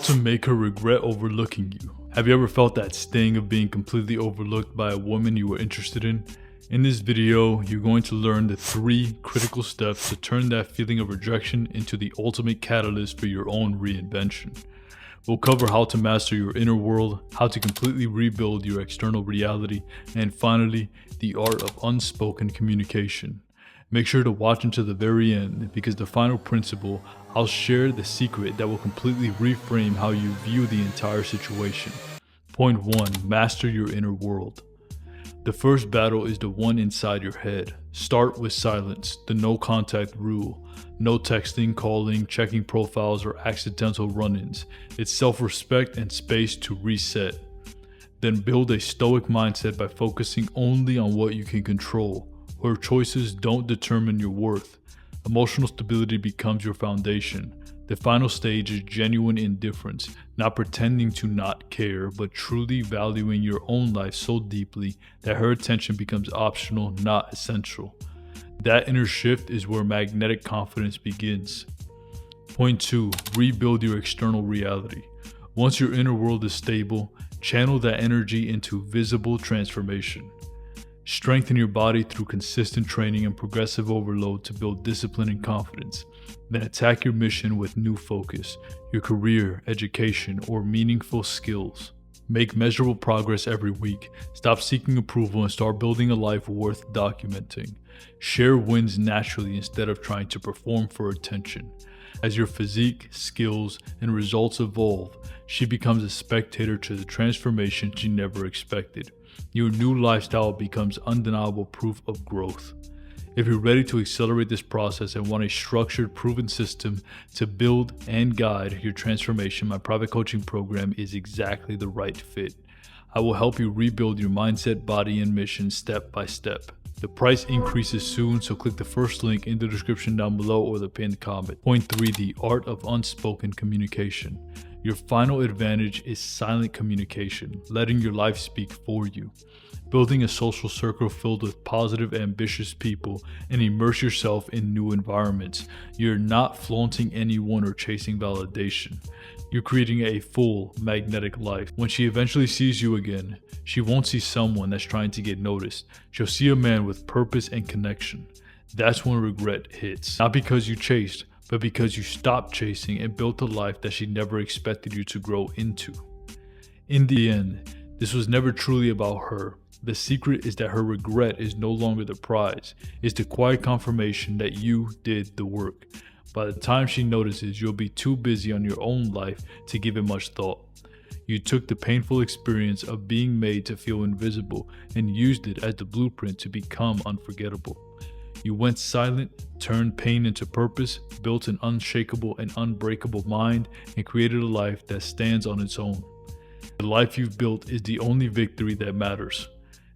To make her regret overlooking you. Have you ever felt that sting of being completely overlooked by a woman you were interested in? In this video, you're going to learn the 3 critical steps to turn that feeling of rejection into the ultimate catalyst for your own reinvention. We'll cover how to master your inner world, how to completely rebuild your external reality, and finally, the art of unspoken communication. Make sure to watch until the very end, because the final principle, I'll share the secret that will completely reframe how you view the entire situation. Point 1. Master your inner world. The first battle is the one inside your head. Start with silence, the no contact rule. No texting, calling, checking profiles, or accidental run-ins. It's self-respect and space to reset. Then build a stoic mindset by focusing only on what you can control, where choices don't determine your worth. Emotional stability becomes your foundation. The final stage is genuine indifference, not pretending to not care, but truly valuing your own life so deeply that her attention becomes optional, not essential. That inner shift is where magnetic confidence begins. Point 2. Rebuild your external reality. Once your inner world is stable, channel that energy into visible transformation. Strengthen your body through consistent training and progressive overload to build discipline and confidence. Then attack your mission with new focus, your career, education, or meaningful skills. Make measurable progress every week. Stop seeking approval and start building a life worth documenting. Share wins naturally instead of trying to perform for attention. As your physique, skills, and results evolve, she becomes a spectator to the transformation she never expected. Your new lifestyle becomes undeniable proof of growth. If you're ready to accelerate this process and want a structured, proven system to build and guide your transformation, my private coaching program is exactly the right fit. I will help you rebuild your mindset, body, and mission step by step. The price increases soon, so click the first link in the description down below or the pinned comment. Point 3. The art of unspoken communication. Your final advantage is silent communication, letting your life speak for you. Building a social circle filled with positive, ambitious people and immerse yourself in new environments. You're not flaunting anyone or chasing validation. You're creating a full, magnetic life. When she eventually sees you again, she won't see someone that's trying to get noticed. She'll see a man with purpose and connection. That's when regret hits. Not because you chased, but because you stopped chasing and built a life that she never expected you to grow into. In the end, this was never truly about her. The secret is that her regret is no longer the prize. It's the quiet confirmation that you did the work. By the time she notices, you'll be too busy on your own life to give it much thought. You took the painful experience of being made to feel invisible and used it as the blueprint to become unforgettable. You went silent, turned pain into purpose, built an unshakable and unbreakable mind, and created a life that stands on its own. The life you've built is the only victory that matters.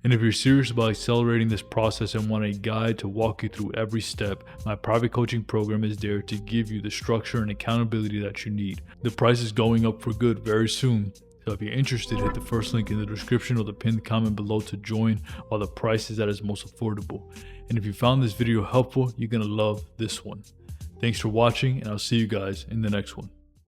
And if you're serious about accelerating this process and want a guide to walk you through every step, my private coaching program is there to give you the structure and accountability that you need. The price is going up for good very soon. So if you're interested, hit the first link in the description or the pinned comment below to join while the price is at its most affordable. And if you found this video helpful, you're going to love this one. Thanks for watching, and I'll see you guys in the next one.